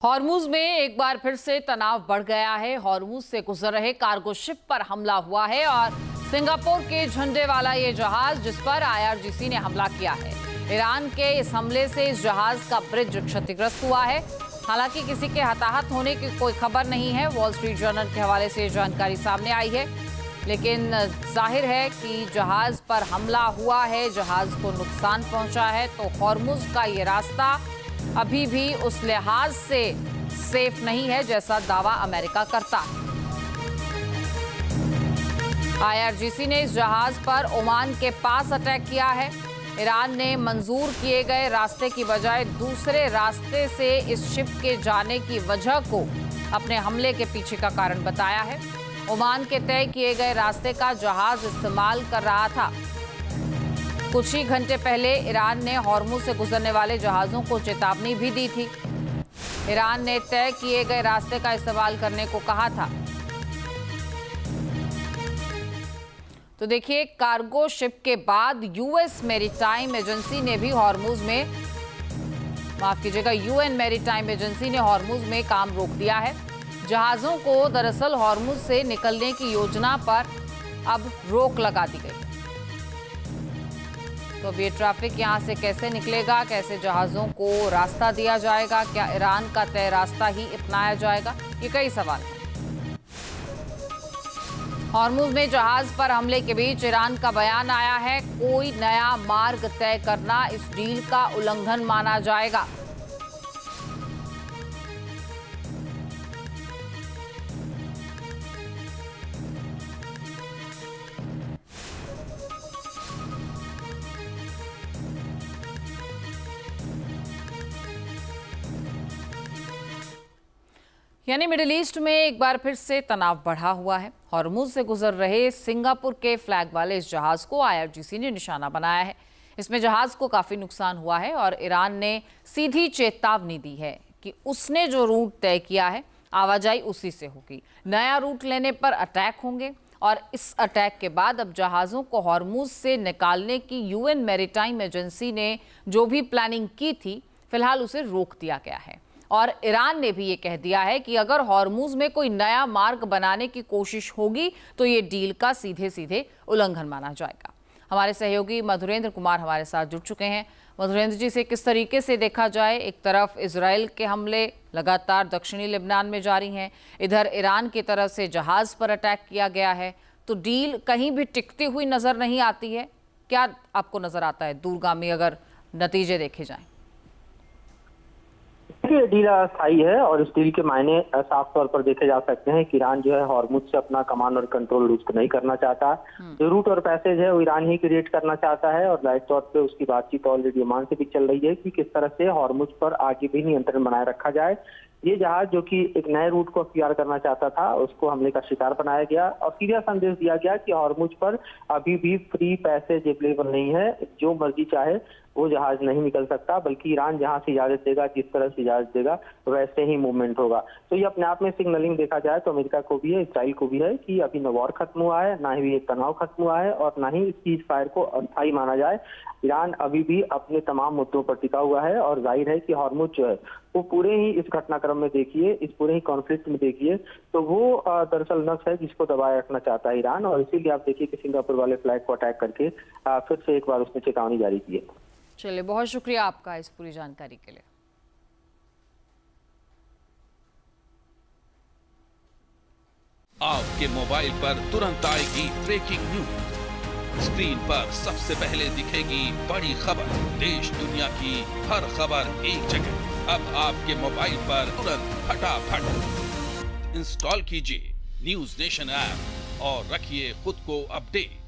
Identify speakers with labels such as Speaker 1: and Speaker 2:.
Speaker 1: Hormuz में एक बार फिर से तनाव बढ़ गया है। हॉर्मुज से गुजर रहे कार्गो शिप पर हमला हुआ है और सिंगापुर के झंडे वाला ये जहाज जिस पर आईआरजीसी ने हमला किया है। ईरान के इस हमले से इस जहाज का ब्रिज क्षतिग्रस्त हुआ है। हालांकि किसी के हताहत होने की कोई खबर नहीं है। वॉल स्ट्रीट जर्नल के हवाले से जानकारी सामने आई है, लेकिन जाहिर है कि जहाज पर हमला हुआ है, जहाज को नुकसान पहुंचा है। तो हॉर्मुज का ये रास्ता अभी भी उस लिहाज से सेफ नहीं है जैसा दावा अमेरिका करता है। आईआरजीसी ने इस जहाज पर ओमान के पास अटैक किया है। ईरान ने मंजूर किए गए रास्ते की बजाय दूसरे रास्ते से इस शिप के जाने की वजह को अपने हमले के पीछे का कारण बताया है। ओमान के तय किए गए रास्ते का जहाज इस्तेमाल कर रहा था। कुछ ही घंटे पहले ईरान ने हॉर्मुज से गुजरने वाले जहाजों को चेतावनी भी दी थी। ईरान ने तय किए गए रास्ते का इस्तेमाल करने को कहा था। तो देखिए, कार्गो शिप के बाद यूएस मैरीटाइम एजेंसी ने भी हॉर्मुज में यूएन मैरीटाइम एजेंसी ने हॉर्मुज में काम रोक दिया है। जहाजों को दरअसल हॉर्मुज से निकलने की योजना पर अब रोक लगा दी गई। तो अब ये ट्रैफिक यहां से कैसे निकलेगा, कैसे जहाजों को रास्ता दिया जाएगा, क्या ईरान का तय रास्ता ही अपनाया जाएगा, ये कई सवाल हैं। हॉर्मुज में जहाज पर हमले के बीच ईरान का बयान आया है, कोई नया मार्ग तय करना इस डील का उल्लंघन माना जाएगा। यानी मिडिल ईस्ट में एक बार फिर से तनाव बढ़ा हुआ है। हॉर्मुज से गुजर रहे सिंगापुर के फ्लैग वाले इस जहाज को आईआरजीसी ने निशाना बनाया है। इसमें जहाज को काफी नुकसान हुआ है और ईरान ने सीधी चेतावनी दी है कि उसने जो रूट तय किया है आवाजाही उसी से होगी। नया रूट लेने पर अटैक होंगे और इस अटैक के बाद अब जहाजों को हॉर्मुज से निकालने की यूएन मैरीटाइम एजेंसी ने जो भी प्लानिंग की थी, फिलहाल उसे रोक दिया गया है। और ईरान ने भी ये कह दिया है कि अगर हॉर्मुज में कोई नया मार्ग बनाने की कोशिश होगी तो ये डील का सीधे सीधे उल्लंघन माना जाएगा। हमारे सहयोगी मधुरेंद्र कुमार हमारे साथ जुड़ चुके हैं। मधुरेंद्र जी, से किस तरीके से देखा जाए, एक तरफ इजराइल के हमले लगातार दक्षिणी लेबनान में जारी हैं, इधर ईरान की तरफ से जहाज पर अटैक किया गया है, तो डील कहीं भी टिकती हुई नजर नहीं आती है। क्या आपको नजर आता है दूरगामी अगर नतीजे देखे जाएं?
Speaker 2: ये डील अस्थायी है और इस डील के मायने साफ तौर पर देखे जा सकते हैं कि ईरान जो है हॉर्मुज से अपना कमांड और कंट्रोल लूज नहीं करना चाहता। जो रूट और पैसेज है वो ईरान ही क्रिएट करना चाहता है और जाहिर तौर पे उसकी बातचीत ऑलरेडी ओमान से भी चल रही है कि किस तरह से हॉर्मुज पर आगे भी नियंत्रण बनाए रखा जाए। ये जहाज जो कि एक नए रूट को अख्तियार करना चाहता था, उसको हमले का शिकार बनाया गया और सीधा संदेश दिया गया कि हॉर्मुज पर अभी भी फ्री पैसेज अवेलेबल नहीं है, जो मर्जी चाहे वो जहाज नहीं निकल सकता, बल्कि ईरान जहां से इजाजत देगा, जिस तरह से इजाजत देगा वैसे ही मूवमेंट होगा। तो ये अपने आप में सिग्नलिंग देखा जाए तो अमेरिका को भी है, इसराइल को भी है कि अभी न वॉर खत्म हुआ है, ना ही ये तनाव खत्म हुआ है और ना ही इस सीज फायर को अस्थायी माना जाए। ईरान अभी भी अपने तमाम मुद्दों पर टिका हुआ है और जाहिर है कि हॉर्मुज जो है वो पूरे ही इस घटनाक्रम में देखिए, इस पूरे ही कॉन्फ्लिक्ट में देखिए, तो वो दरअसल नक्श है जिसको दबाए रखना चाहता है ईरान। और इसीलिए आप देखिए कि सिंगापुर वाले फ्लैग को अटैक करके फिर से एक बार उसने चेतावनी जारी की है।
Speaker 1: चलिए, बहुत शुक्रिया आपका इस पूरी जानकारी के लिए।
Speaker 3: आपके मोबाइल पर तुरंत आएगी ब्रेकिंग न्यूज। स्क्रीन पर सबसे पहले दिखेगी बड़ी खबर, देश दुनिया की हर खबर एक जगह। अब आपके मोबाइल पर तुरंत फटाफट इंस्टॉल कीजिए न्यूज़ नेशन ऐप और रखिए खुद को अपडेट।